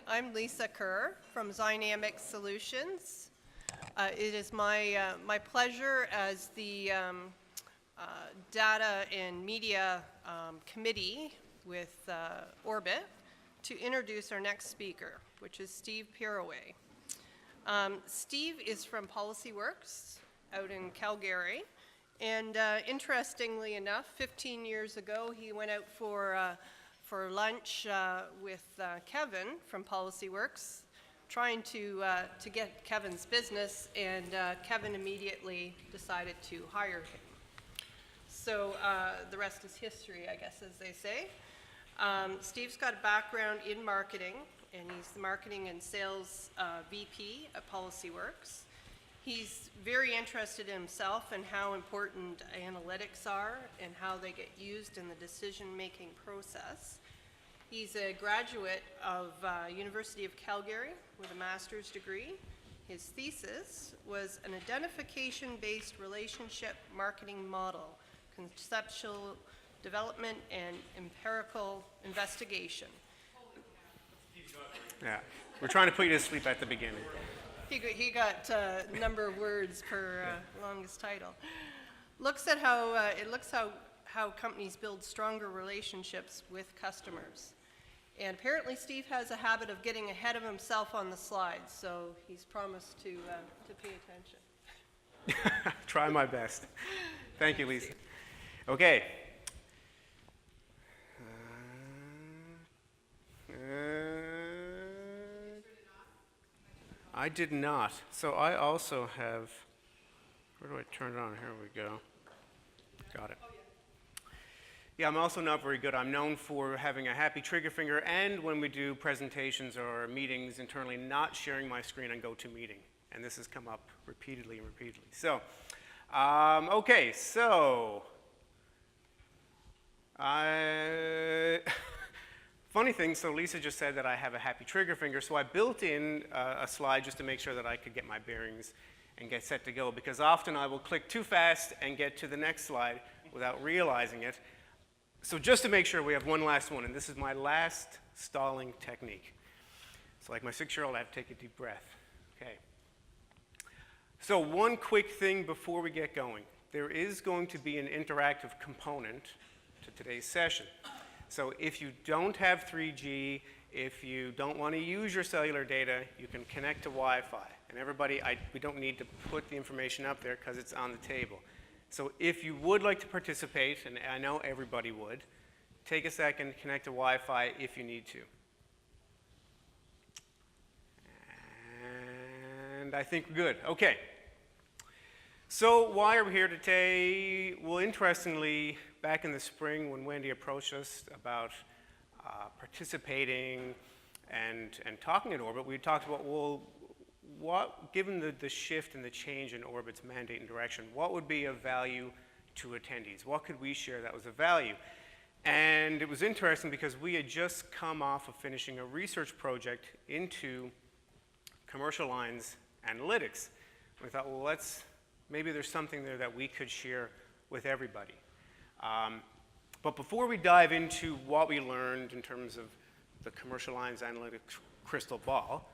I'm Lisa Kerr from Zynamic Solutions. It is my pleasure as the Data and Media Committee with Orbit to introduce our next speaker, which is Steve Pieroway. Steve is from PolicyWorks out in Calgary, and interestingly enough, 15 years ago he went out for lunch with Kevin from PolicyWorks, trying to get Kevin's business, and Kevin immediately decided to hire him. So the rest is history, I guess, as they say. Steve's got a background in marketing, and he's the marketing and sales VP at PolicyWorks. He's very interested in himself and how important analytics are and how they get used in the decision-making process. He's a graduate of University of Calgary with a master's degree. His thesis was an identification-based relationship marketing model, conceptual development and empirical investigation. Yeah, we're trying to put you to sleep at the beginning. He got a number of words per longest title. Looks at how companies build stronger relationships with customers. And apparently Steve has a habit of getting ahead of himself on the slides, so he's promised to pay attention. Try my best. Thank you, Lisa. Okay. I did not. So I also have, where do I turn it on? Here we go. Got it. Yeah, I'm also not very good. I'm known for having a happy trigger finger, and when we do presentations or meetings internally, not sharing my screen on GoToMeeting. And this has come up repeatedly and repeatedly. So, okay, so funny thing, so Lisa just said that I have a happy trigger finger, so I built in a slide just to make sure that I could get my bearings and get set to go, because often I will click too fast and get to the next slide without realizing it. So just to make sure, we have one last one, and this is my last stalling technique. So like my 6-year-old, I have to take a deep breath. Okay. So one quick thing before we get going. There is going to be an interactive component to today's session. So if you don't have 3G, if you don't want to use your cellular data, you can connect to Wi-Fi. And everybody, we don't need to put the information up there because it's on the table. So if you would like to participate, and I know everybody would, take a second, connect to Wi-Fi if you need to. And I think we're good. Okay. So why are we here today? Well, interestingly, back in the spring when Wendy approached us about participating and talking at Orbit, we talked about, well, given the shift and the change in Orbit's mandate and direction, what would be of value to attendees? What could we share that was of value? And it was interesting because we had just come off of finishing a research project into commercial lines analytics. We thought, well, maybe there's something there that we could share with everybody. But before we dive into what we learned in terms of the commercial lines analytics crystal ball,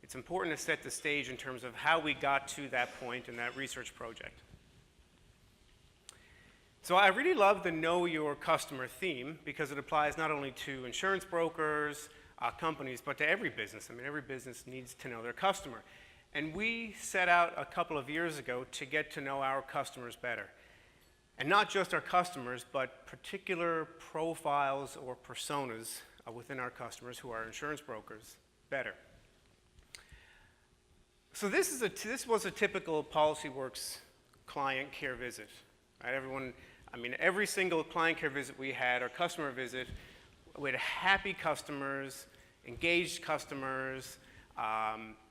it's important to set the stage in terms of how we got to that point in that research project. So I really love the Know Your Customer theme because it applies not only to insurance brokers, companies, but to every business. I mean, every business needs to know their customer. And we set out a couple of years ago to get to know our customers better. And not just our customers, but particular profiles or personas within our customers who are insurance brokers better. So this was a typical PolicyWorks client care visit. Right? Every single client care visit we had, or customer visit, we had happy customers, engaged customers,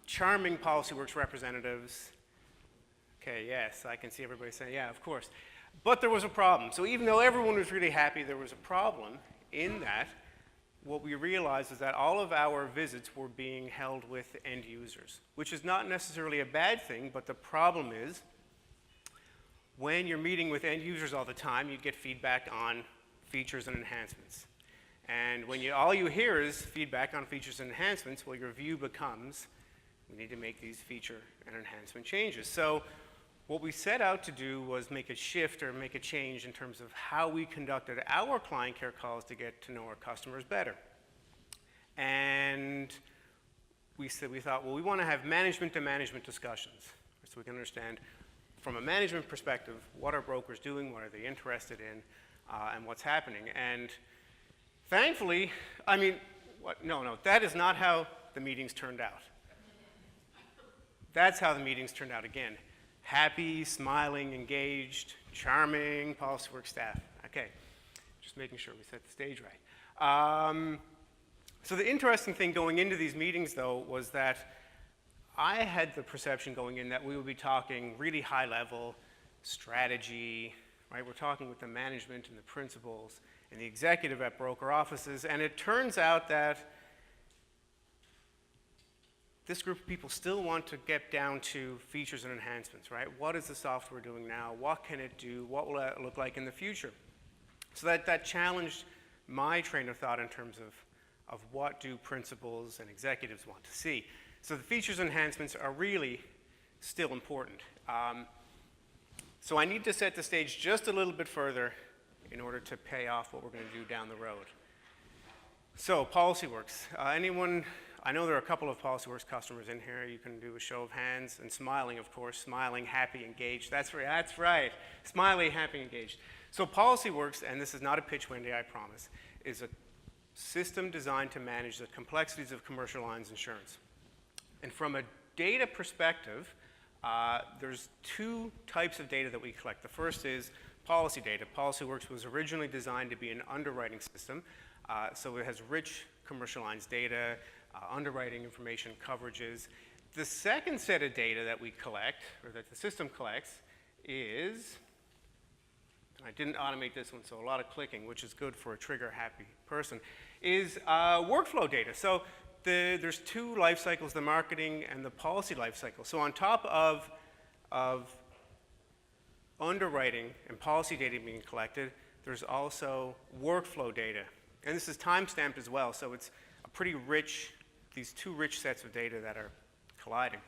charming PolicyWorks representatives. Okay, yes, I can see everybody saying, yeah, of course. But there was a problem. So even though everyone was really happy, there was a problem in that what we realized is that all of our visits were being held with end users, which is not necessarily a bad thing, but the problem is when you're meeting with end users all the time, you get feedback on features and enhancements. And when all you hear is feedback on features and enhancements, well, your view becomes, we need to make these feature and enhancement changes. So what we set out to do was make a shift or make a change in terms of how we conducted our client care calls to get to know our customers better. And we thought, well, we want to have management-to-management discussions so we can understand from a management perspective what are brokers doing, what are they interested in, and what's happening. And thankfully, no, that is not how the meetings turned out. That's how the meetings turned out again. Happy, smiling, engaged, charming PolicyWorks staff. Okay, just making sure we set the stage right. So the interesting thing going into these meetings, though, was that I had the perception going in that we would be talking really high-level strategy, right? We're talking with the management and the principals and the executive at broker offices, and it turns out that this group of people still want to get down to features and enhancements, right? What is the software doing now? What can it do? What will it look like in the future? So that challenged my train of thought in terms of what do principals and executives want to see. So the features and enhancements are really still important. So I need to set the stage just a little bit further in order to pay off what we're going to do down the road. So PolicyWorks, anyone? I know there are a couple of PolicyWorks customers in here. You can do a show of hands, and smiling, of course, smiling, happy, engaged. That's right, smiley, happy, engaged. So PolicyWorks, and this is not a pitch, Wendy, I promise, is a system designed to manage the complexities of commercial lines insurance. And from a data perspective, there's two types of data that we collect. The first is policy data. PolicyWorks was originally designed to be an underwriting system, so it has rich commercial lines data, underwriting information, coverages. The second set of data that we collect, or that the system collects, is, I didn't automate this one, so a lot of clicking, which is good for a trigger-happy person, is workflow data. So there's two life cycles, the marketing and the policy life cycle. So on top of underwriting and policy data being collected, there's also workflow data. And this is time-stamped as well, so it's a pretty rich, these two rich sets of data that are colliding.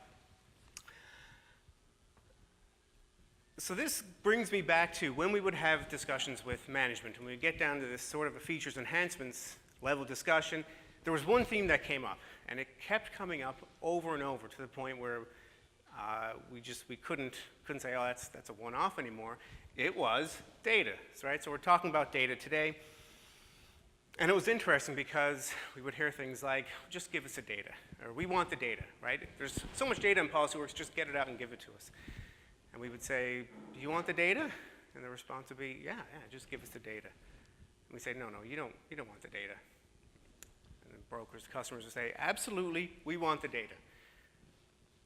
So this brings me back to when we would have discussions with management, and we would get down to this sort of a features enhancements level discussion. There was one theme that came up, and it kept coming up over and over to the point where we couldn't say, oh, that's a one-off anymore. It was data, right? So we're talking about data today. And it was interesting because we would hear things like, just give us the data, or we want the data, right? There's so much data in PolicyWorks, just get it out and give it to us. And we would say, do you want the data? And the response would be, yeah, just give us the data. And we say, no, you don't want the data. And the brokers, the customers would say, absolutely, we want the data.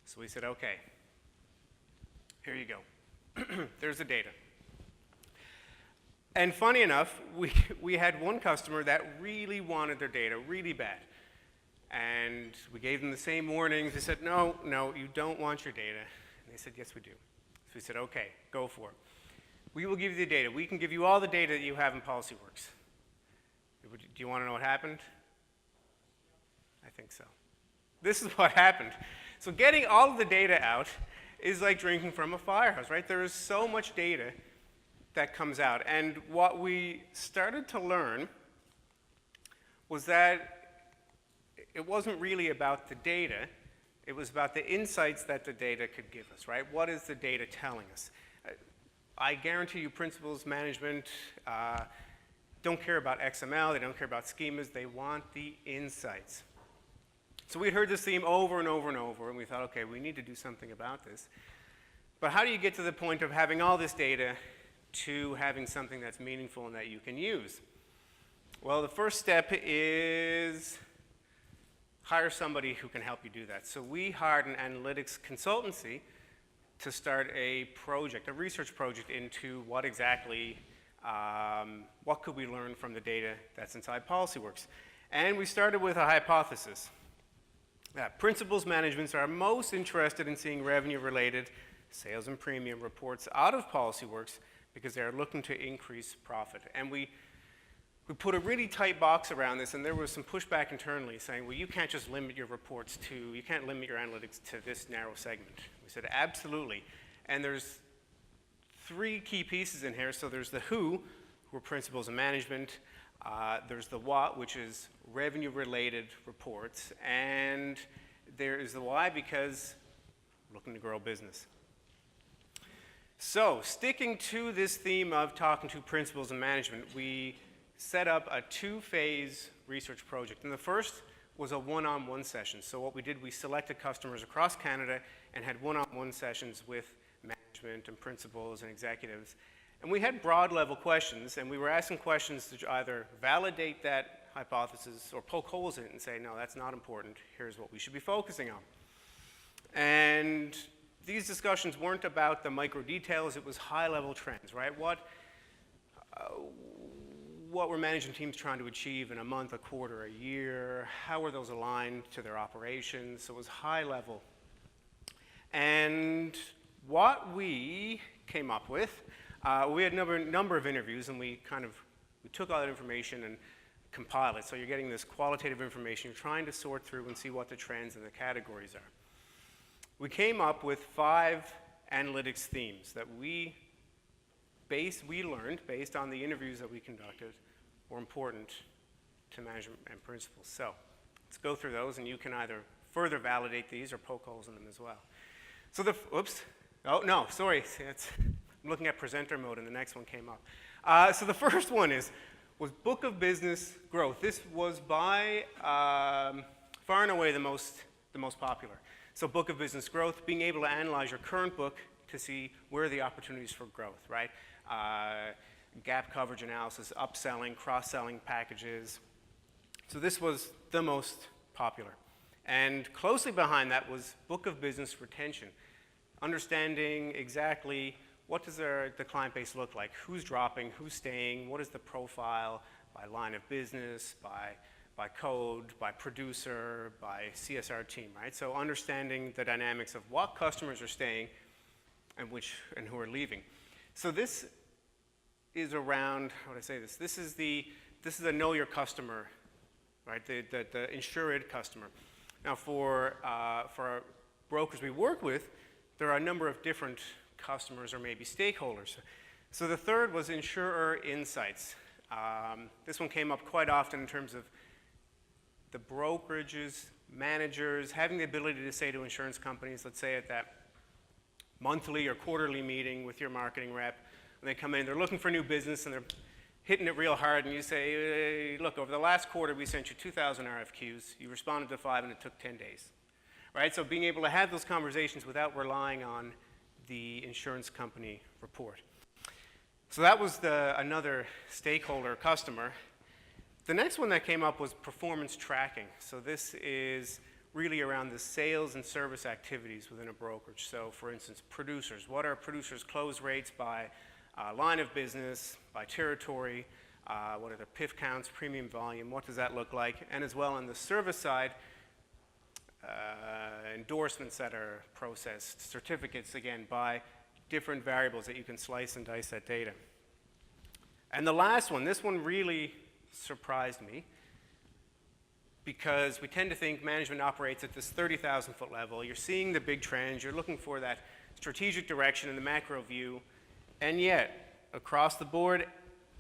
So we said, okay, here you go. There's the data. And funny enough, we had one customer that really wanted their data really bad. And we gave them the same warnings. They said, no, you don't want your data. And they said, yes, we do. So we said, okay, go for it. We will give you the data. We can give you all the data that you have in PolicyWorks. Do you want to know what happened? I think so. This is what happened. So getting all of the data out is like drinking from a fire hose, right? There is so much data that comes out. And what we started to learn was that it wasn't really about the data. It was about the insights that the data could give us, right? What is the data telling us? I guarantee you principals, management don't care about XML. They don't care about schemas. They want the insights. So we heard this theme over and over and over, and we thought, okay, we need to do something about this. But how do you get to the point of having all this data to having something that's meaningful and that you can use? Well, the first step is hire somebody who can help you do that. So we hired an analytics consultancy to start a project, a research project into what exactly, what could we learn from the data that's inside PolicyWorks. And we started with a hypothesis. Principals managements are most interested in seeing revenue-related sales and premium reports out of PolicyWorks because they are looking to increase profit. And we we put a really tight box around this, and there was some pushback internally saying, well, you can't just limit your reports to, you can't limit your analytics to this narrow segment. We said, absolutely. And there's 3 key pieces in here. So there's the who are principles of management. There's the what, which is revenue-related reports. And there is the why, because we're looking to grow business. So sticking to this theme of talking to principles of management, we set up a 2-phase research project. And the first was a one-on-one session. So what we did, we selected customers across Canada and had one-on-one sessions with management and principals and executives. And we had broad-level questions, and we were asking questions to either validate that hypothesis or poke holes in it and say, no, that's not important. Here's what we should be focusing on. And these discussions weren't about the micro details. It was high-level trends, right? What were management teams trying to achieve in a month, a quarter, a year? How were those aligned to their operations? So it was high level. And what we came up with, we had a number of interviews, and we took all that information and compiled it. So you're getting this qualitative information. You're trying to sort through and see what the trends and the categories are. We came up with 5 analytics themes that we learned, based on the interviews that we conducted, were important to management and principals. So let's go through those, and you can either further validate these or poke holes in them as well. So I'm looking at presenter mode, and the next one came up. So the first one was book of business growth. This was by far and away the most popular. So book of business growth, being able to analyze your current book to see where are the opportunities for growth, right? Gap coverage analysis, upselling, cross-selling packages. So this was the most popular. And closely behind that was book of business retention, understanding exactly what does the client base look like, who's dropping, who's staying, what is the profile by line of business, by code, by producer, by CSR team, right? So understanding the dynamics of what customers are staying and who are leaving. So this is around, how would I say this? This is a know your customer, right? The insured customer. Now for brokers we work with, there are a number of different customers or maybe stakeholders. So the third was insurer insights. This one came up quite often in terms of the brokerages, managers, having the ability to say to insurance companies, let's say at that monthly or quarterly meeting with your marketing rep, when they come in, they're looking for new business and they're hitting it real hard, and you say, hey, look, over the last quarter we sent you 2,000 RFQs, you responded to 5 and it took 10 days, right? So being able to have those conversations without relying on the insurance company report. So that was another stakeholder customer. The next one that came up was performance tracking. So this is really around the sales and service activities within a brokerage. So for instance, producers. What are producers' close rates by line of business, by territory? What are their PIF counts, premium volume? What does that look like? And as well on the service side, endorsements that are processed, certificates, again, by different variables that you can slice and dice that data. And the last one, this one really surprised me, because we tend to think management operates at this 30,000-foot level. You're seeing the big trends. You're looking for that strategic direction in the macro view. And yet, across the board,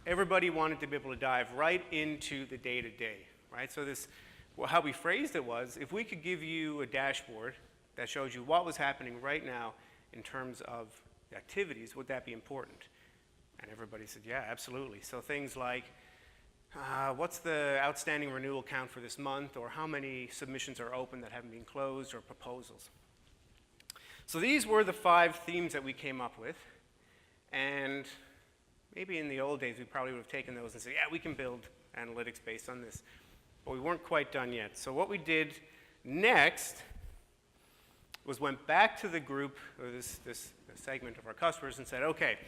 everybody wanted to be able to dive right into the day-to-day, right? So how we phrased it was, if we could give you a dashboard that shows you what was happening right now in terms of the activities, would that be important? And everybody said, yeah, absolutely. So things like, what's the outstanding renewal count for this month, or how many submissions are open that haven't been closed, or proposals. So these were the 5 themes that we came up with, and maybe in the old days we probably would have taken those and said, yeah, we can build analytics based on this, but we weren't quite done yet. So what we did next was went back to the group, or this segment of our customers, and said, okay,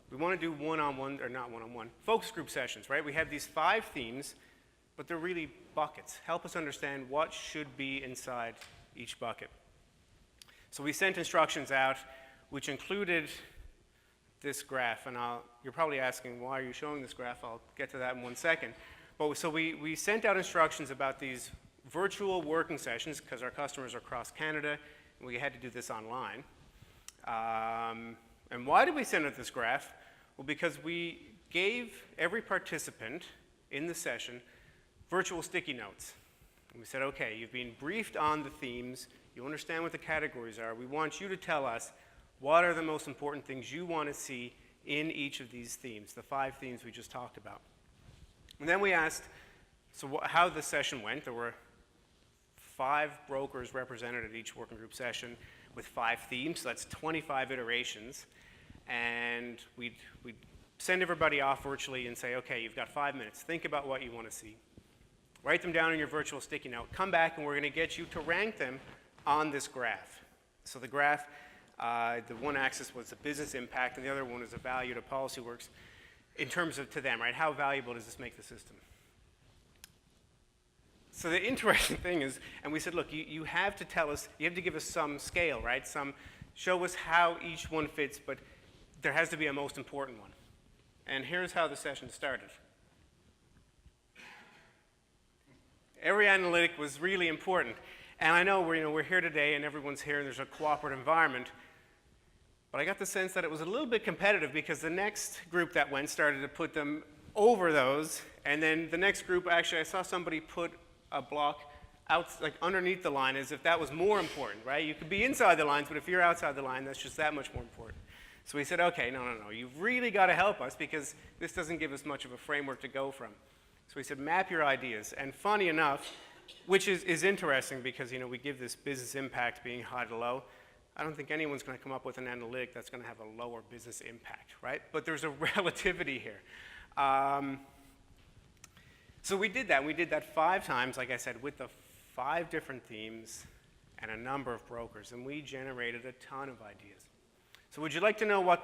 we want to do one-on-one, or not one-on-one, focus group sessions, right? We have these 5 themes, but they're really buckets. Help us understand what should be inside each bucket. So we sent instructions out, which included this graph, and you're probably asking, why are you showing this graph? I'll get to that in 1 second. But so we sent out instructions about these virtual working sessions because our customers are across Canada, and we had to do this online. And why did we send out this graph? Well, because we gave every participant in the session virtual sticky notes. And we said, okay, you've been briefed on the themes, you understand what the categories are, we want you to tell us what are the most important things you want to see in each of these themes, the 5 themes we just talked about. And then we asked, so how the session went. There were 5 brokers represented at each working group session with 5 themes, so that's 25 iterations. And we'd send everybody off virtually and say, okay, you've got 5 minutes. Think about what you want to see. Write them down in your virtual sticky note. Come back, and we're going to get you to rank them on this graph. So the graph, the one axis was the business impact, and the other one is the value to PolicyWorks in terms of to them, right? How valuable does this make the system? So the interesting thing is, and we said, look, you have to tell us, you have to give us some scale, right? Show us how each one fits, but there has to be a most important one. And here's how the session started. Every analytic was really important. And I know we're here today and everyone's here and there's a cooperative environment, but I got the sense that it was a little bit competitive because the next group that went started to put them over those, and then the next group, actually I saw somebody put a block out, like underneath the line, as if that was more important, right? You could be inside the lines, but if you're outside the line, that's just that much more important. So we said, okay, no, you've really got to help us because this doesn't give us much of a framework to go from. So we said, map your ideas. And funny enough, which is interesting because we give this business impact being high to low. I don't think anyone's going to come up with an analytic that's going to have a lower business impact, right? But there's a relativity here. So we did that. We did that 5 times, like I said, with the 5 different themes and a number of brokers, and we generated a ton of ideas. So would you like to know what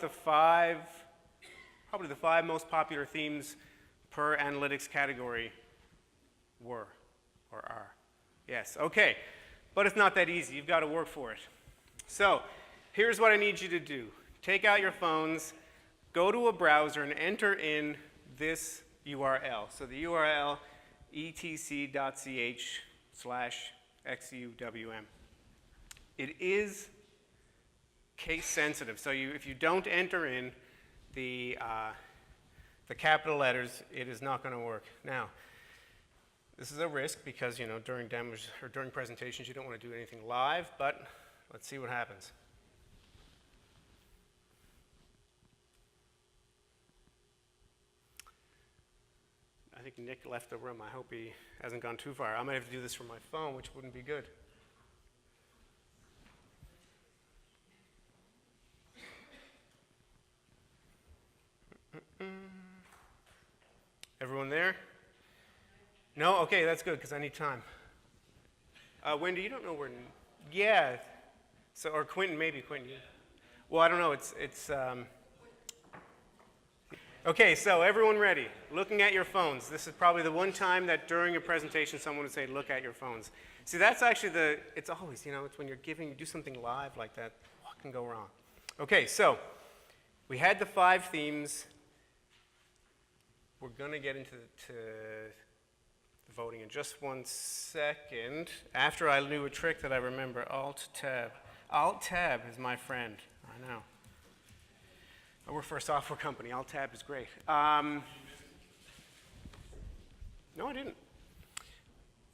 probably the 5 most popular themes per analytics category were or are? Yes, okay. But it's not that easy. You've got to work for it. So here's what I need you to do. Take out your phones, go to a browser, and enter in this URL. So the URL, etc.ch/XUWM. It is case sensitive. So if you don't enter in the capital letters, it is not going to work. Now, this is a risk because during demos or during presentations you don't want to do anything live, but let's see what happens. I think Nick left the room. I hope he hasn't gone too far. I might have to do this from my phone, which wouldn't be good. Everyone there? No? Okay, that's good, because I need time. Wendy, you don't know where... Yeah. So, or Quentin, maybe Quentin. Well, I don't know. It's Okay, so everyone ready? Looking at your phones. This is probably the one time that during a presentation someone would say, look at your phones. See, that's actually it's always, it's when you do something live like that, what can go wrong? Okay, so we had the 5 themes. We're going to get into the voting in just 1 second. After I knew a trick that I remember, Alt-Tab. Alt-Tab is my friend, I know. I work for a software company. Alt-Tab is great. No, I didn't.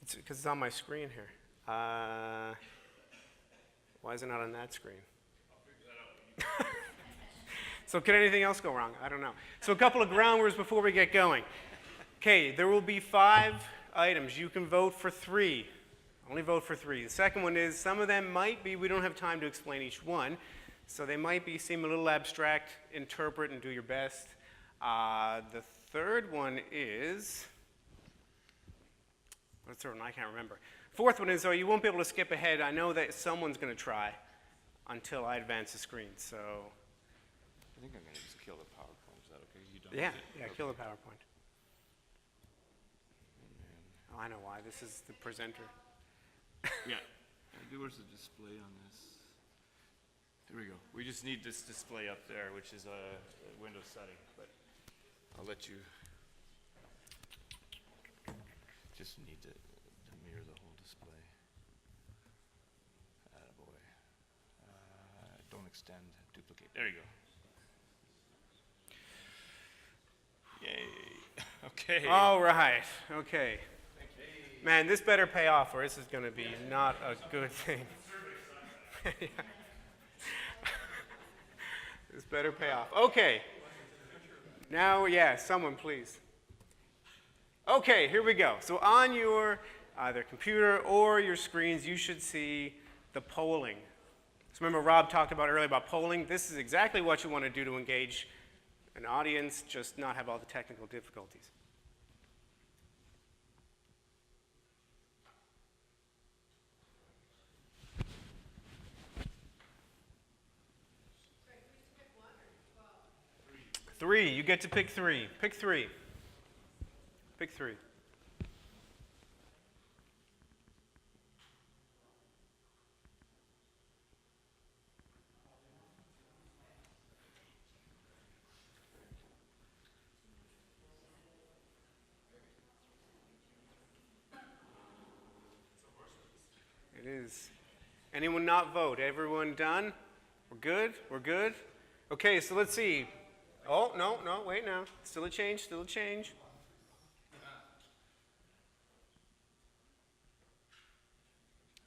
It's because it's on my screen here. Why is it not on that screen? I'll figure that out. So could anything else go wrong? I don't know. So a couple of ground rules before we get going. Okay, there will be 5 items. You can vote for 3. Only vote for 3. The second one is some of them might be, we don't have time to explain each one. So they might seem a little abstract. Interpret and do your best. The third one is, what's the third one? I can't remember. Fourth one is, you won't be able to skip ahead. I know that someone's going to try until I advance the screen. So I think I'm going to just kill the PowerPoint. Is that okay? You don't yeah, okay. Kill the PowerPoint. Oh, I know why. This is the presenter. Yeah. Where's the display on this? Here we go. We just need this display up there, which is a Windows setting, but I'll let you. Just need to mirror the whole display. Attaboy. Don't extend, duplicate. There you go. Yay. Okay. All right. Okay. Man, this better pay off, or this is going to be not a good thing. Yeah. This better pay off. Okay. Now, yeah, someone please. Okay, here we go. So on your either computer or your screens, you should see the polling. So remember Rob talked about earlier about polling. This is exactly what you want to do to engage an audience, just not have all the technical difficulties. Three. You get to pick three. Pick three. Pick three. It is. Anyone not vote? Everyone done? We're good? We're good? Okay, so let's see. Oh, no, wait now. Still a change, still a change.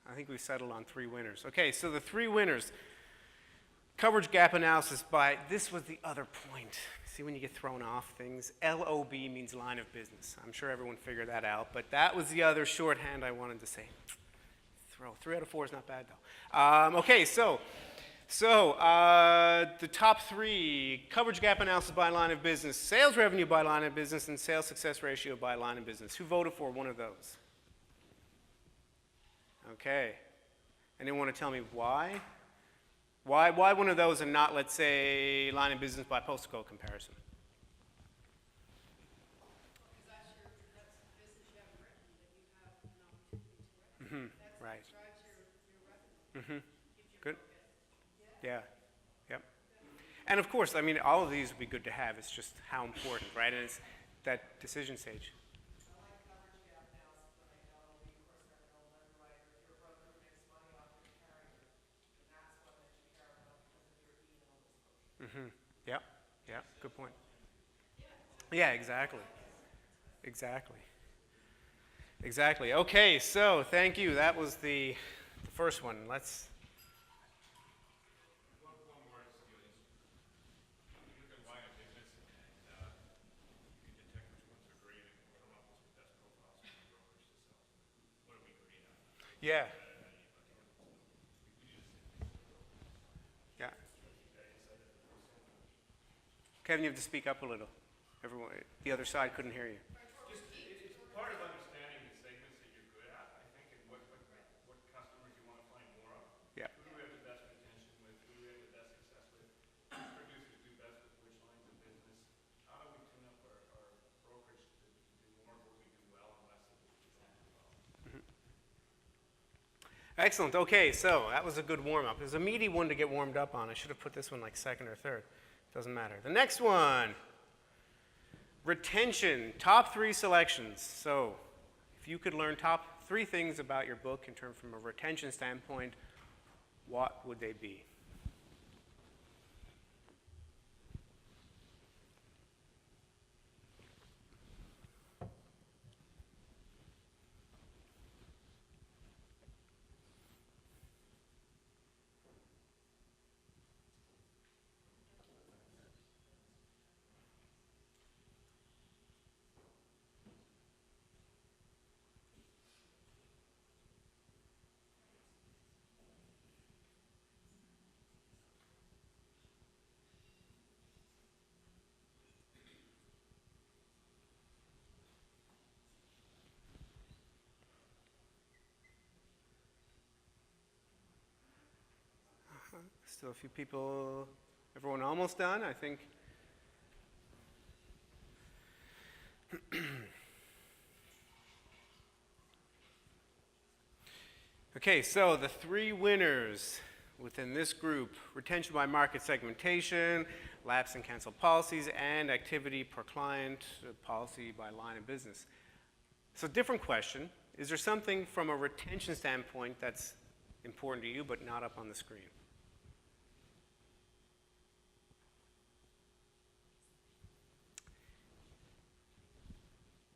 I think we've settled on three winners. Okay, so the three winners. Coverage gap analysis by, this was the other point. See when you get thrown off things? LOB means line of business. I'm sure everyone figured that out, but that was the other shorthand I wanted to say. 3 out of 4 is not bad though. Okay, so the top three, coverage gap analysis by line of business, sales revenue by line of business, and sales success ratio by line of business. Who voted for one of those? Okay. Anyone want to tell me why? Why one of those and not, let's say, line of business by postal code comparison? Because that's the business you haven't written that you have an opportunity to write. Right. That drives your revenue. Gives you Good. focus. Yeah. Yep. And of course, I mean, all of these would be good to have. It's just how important, right? And it's that decision stage. I like coverage gap analysis, but I know, of course, I know an underwriter, if your broker makes money off your carrier, then that's one that you care about because of your email exposure. Yep. Yeah. Good point. Yeah. Exactly. Exactly. Exactly. Okay. So thank you. That was the first one. Let's. Yeah. Yeah. Kevin, you have to speak up a little. Everyone, the other side couldn't hear you. It's part of understanding the segments that you're good at, I think, and what customers you want to find more of. Yeah. Who do we have the best retention with? Who do we have the best success with? Which producers do best with which lines of business? How do we tune up our brokerage to do more of what we do well and less of what we don't do well? Excellent. Okay, so that was a good warm-up. It was a meaty one to get warmed up on. I should have put this one like second or third. Doesn't matter. The next one, retention, top 3 selections. So if you could learn top 3 things about your book in terms from a retention standpoint, what would they be? Still a few people. Everyone almost done, I think. Okay, so the 3 winners. within this group, retention by market segmentation, lapse and cancel policies, and activity per client, policy by line of business. So different question. Is there something from a retention standpoint that's important to you but not up on the screen?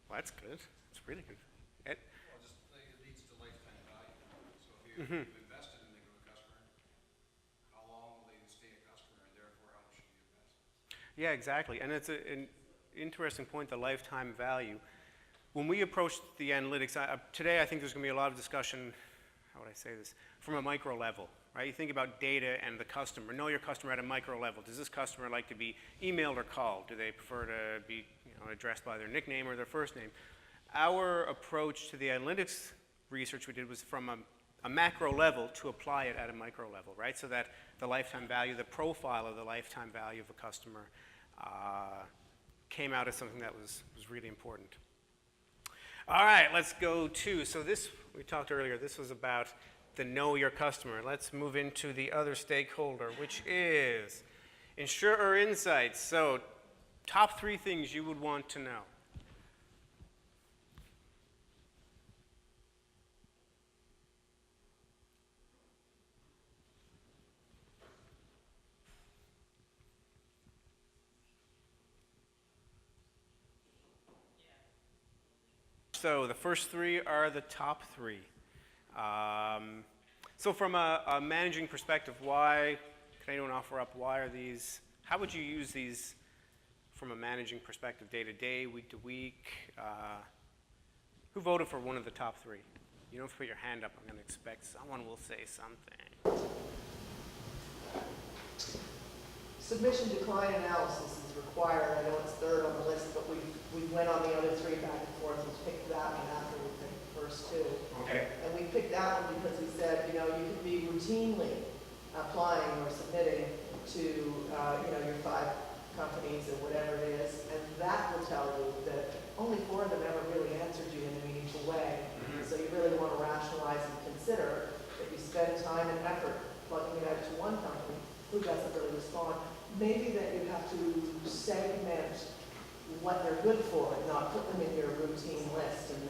Well, that's good. That's really good. Ed? Well, just it leads to lifetime value. So if you've invested in a customer, how long will they stay a customer, and therefore how much should you invest? Yeah, exactly. And it's an interesting point, the lifetime value. When we approach the analytics, today I think there's going to be a lot of discussion, how would I say this, from a micro level, right? You think about data and the customer. Know your customer at a micro level. Does this customer like to be emailed or called? Do they prefer to be addressed by their nickname or their first name? Our approach to the analytics research we did was from a macro level to apply it at a micro level, right? So that the lifetime value, the profile of the lifetime value of a customer came out as something that was really important. All right, let's go to, so this, we talked earlier, this was about the know your customer. Let's move into the other stakeholder, which is insurer insights. So top 3 things you would want to know. So the first 3 are the top 3. So from a managing perspective, why, can anyone offer up, why are these, how would you use these from a managing perspective, day to day, week to week? Who voted for one of the top 3? You don't have to put your hand up. I'm going to expect someone will say something. Submission decline analysis is required. I know it's 3rd on the list, but we went on the other 3 back and forth and picked that one after we picked the first 2. Okay. And we picked that one because we said, you could be routinely applying or submitting to, your 5 companies or whatever it is, and that will tell you that only 4 of them ever really answered you in a meaningful way. So you really want to rationalize and consider that you spend time and effort plugging it out to one company who doesn't really respond. Maybe that you have to segment what they're good for and not put them in your routine list and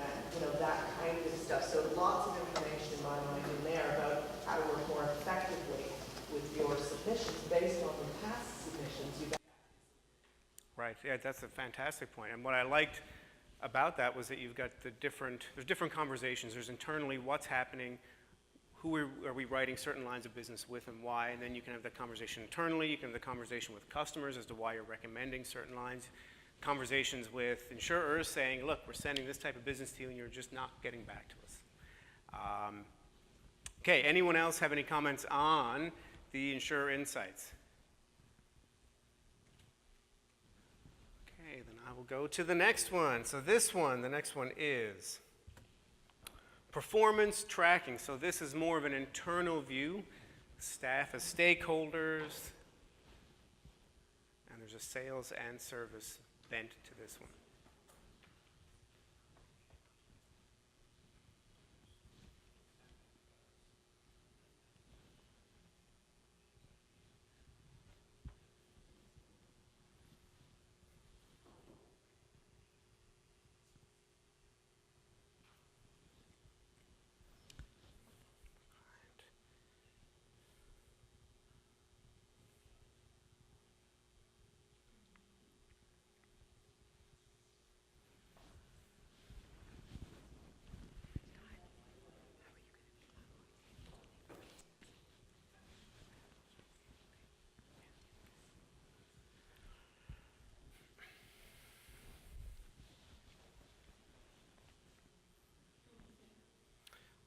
that kind of stuff. So lots of information in my mind in there about how to work more effectively with your submissions based on the past submissions you've had. Right, yeah, that's a fantastic point. And what I liked about that was that you've got there's different conversations. There's internally what's happening, who are we writing certain lines of business with and why, and then you can have the conversation internally, you can have the conversation with customers as to why you're recommending certain lines, conversations with insurers saying, look, we're sending this type of business to you and you're just not getting back to us. Okay, anyone else have any comments on the insurer insights? Okay, then I will go to the next one. So the next one is performance tracking. So this is more of an internal view, staff as stakeholders, and there's a sales and service bent to this one.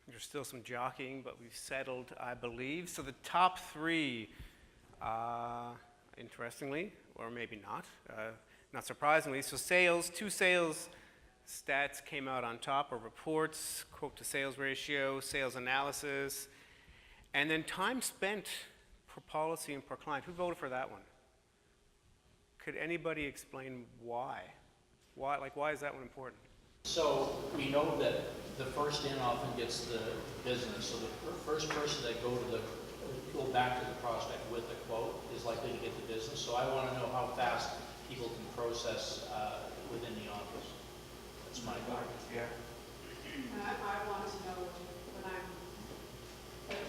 There's still some jockeying, but we've settled, I believe. So the top 3, interestingly, or maybe not surprisingly, so sales, 2 sales stats came out on top, or reports, quote to sales ratio, sales analysis, and then time spent per policy and per client. Who voted for that one? Could anybody explain why? Why is that one important? So we know that the first in often gets the business. So the first person that go to the go back to the prospect with a quote is likely to get the business. So I want to know how fast people can process within the office. That's my goal. Yeah. And I want to know when I'm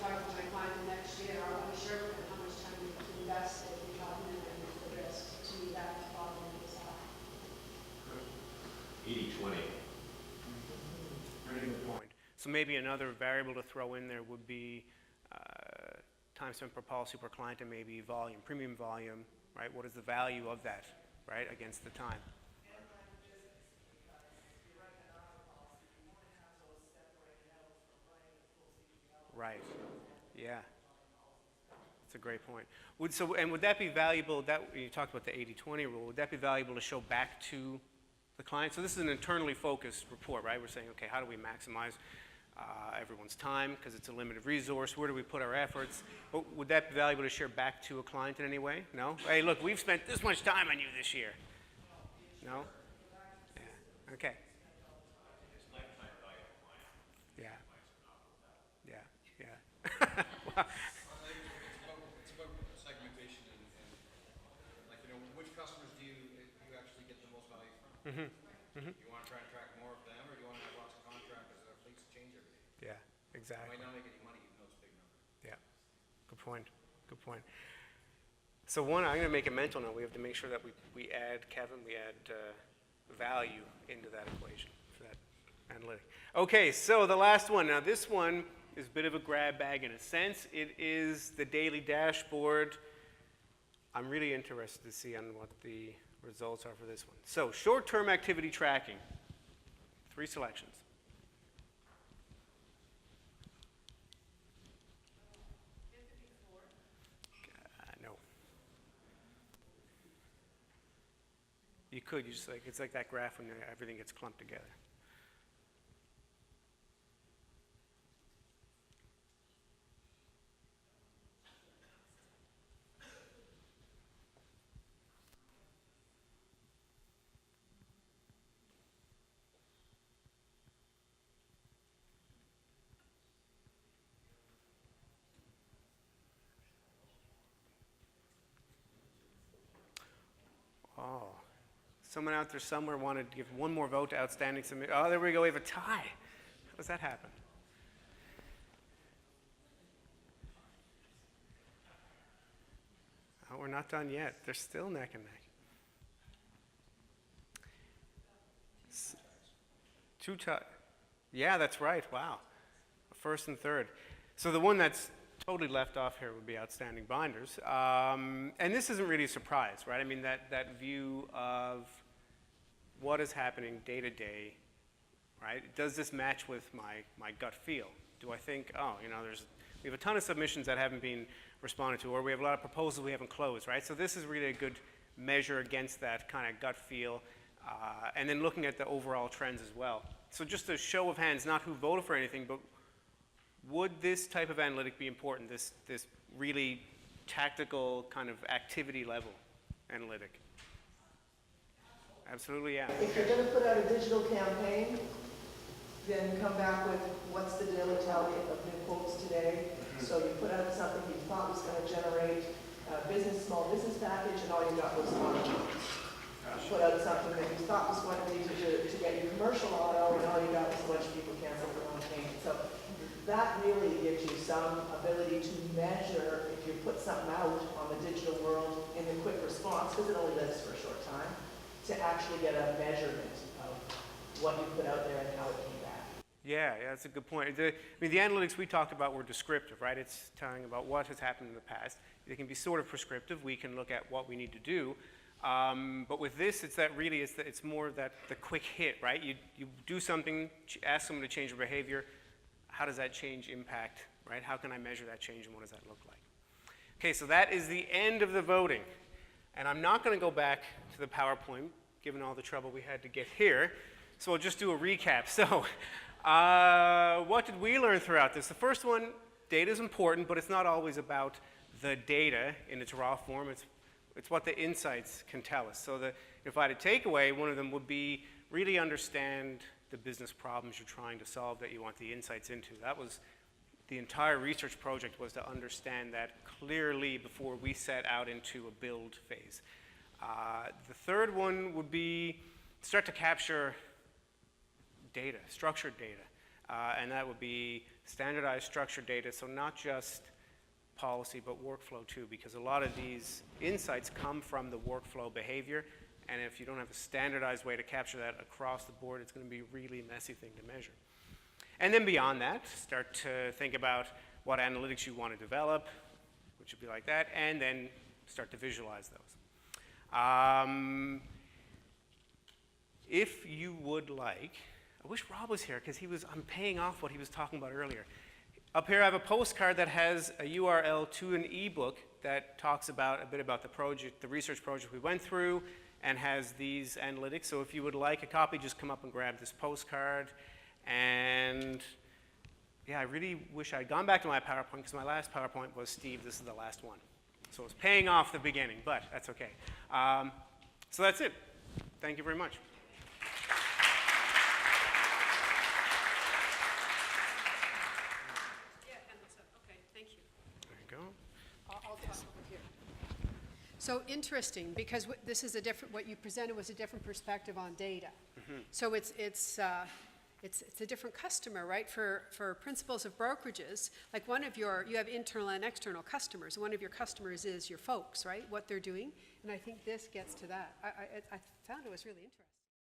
talking to my client the next year, I want to share with them how much time we can invest if we got in and the risk. To me, that problem is 80-20. Very good point. So maybe another variable to throw in there would be time spent per policy per client, and maybe volume, premium volume, right? What is the value of that, right, against the time? Right. Yeah. That's a great point. Would that be valuable, that you talked about the 80-20 rule, would that be valuable to show back to the client? So this is an internally focused report, right? We're saying, okay, how do we maximize everyone's time, because it's a limited resource? Where do we put our efforts? But would that be valuable to share back to a client in any way? No? Hey, look, we've spent this much time on you this year. No? Yeah. Okay. Yeah. Yeah. Yeah. Wow. It's about segmentation and like, which customers do you actually get the most value from? Mm-hmm. Mm-hmm. You want to try and track more of them, or do you want to have lots of contractors that our fleets change every day? Yeah, You exactly. might not make any money even though it's a big number. Yeah, good point, good point. So one, I'm going to make a mental note. We have to make sure that we add, Kevin, we add value into that equation for that analytic. Okay, so the last one. Now this one is a bit of a grab bag in a sense. It is the daily dashboard. I'm really interested to see on what the results are for this one. So short-term activity tracking, 3 selections. No. You could, it's like that graph when everything gets clumped together. Oh, someone out there somewhere wanted to give one more vote to outstanding submit. Oh, there we go. We have a tie. How does that happen? Oh, we're not done yet. They're still neck and neck. Two ties. Yeah, that's right. Wow. First and third. So the one that's totally left off here would be outstanding binders. And this isn't really a surprise, right? I mean, that view of what is happening day to day, right? Does this match with my gut feel? Do I think, oh, we have a ton of submissions that haven't been responded to, or we have a lot of proposals we haven't closed, right? So this is really a good measure against that kind of gut feel, and then looking at the overall trends as well. So just a show of hands, not who voted for anything, but would this type of analytic be important, this really tactical kind of activity level analytic? Absolutely, yeah. If you're going to put out a digital campaign, then come back with what's the daily tally of new quotes today. So you put out something you thought was going to generate a small business package, and all you got was one. Put out something that you thought was going to lead you to get your commercial auto, and all you got was a bunch of people cancel their own payment. So that really gives you some ability to measure if you put something out on the digital world in the quick response, because it only does this for a short time, to actually get a measurement of what you put out there and how it came back. Yeah, that's a good point. The analytics we talked about were descriptive, right? It's telling about what has happened in the past. They can be sort of prescriptive. We can look at what we need to do. But with this, it's more that the quick hit, right? You do something, ask someone to change their behavior. How does that change impact, right? How can I measure that change, and what does that look like? Okay, so that is the end of the voting. And I'm not going to go back to the PowerPoint, given all the trouble we had to get here. So I'll just do a recap. So what did we learn throughout this? The first one, data is important, but it's not always about the data in its raw form. It's what the insights can tell us. So if I had a takeaway, one of them would be really understand the business problems you're trying to solve that you want the insights into. That was the entire research project was to understand that clearly before we set out into a build phase. The third one would be start to capture data, structured data, and that would be standardized structured data, so not just policy but workflow too, because a lot of these insights come from the workflow behavior, and if you don't have a standardized way to capture that across the board, it's going to be a really messy thing to measure. And then beyond that, start to think about what analytics you want to develop, which would be like that, and then start to visualize those. If you would like, I wish Rob was here because I'm paying off what he was talking about earlier. Up here I have a postcard that has a URL to an ebook that talks about a bit about the project, the research project we went through, and has these analytics. So if you would like a copy, just come up and grab this postcard. And yeah, I really wish I'd gone back to my PowerPoint because my last PowerPoint was, Steve, this is the last one. So it's paying off the beginning, but that's okay. So that's it. Thank you very much. Yeah, and that's it. Okay, thank you. There you go. I'll talk over here. So interesting, because this is a different, what you presented was a different perspective on data. So it's a different customer, right? For principles of brokerages, like you have internal and external customers. One of your customers is your folks, right? What they're doing. And I think this gets to that. I found it was really interesting.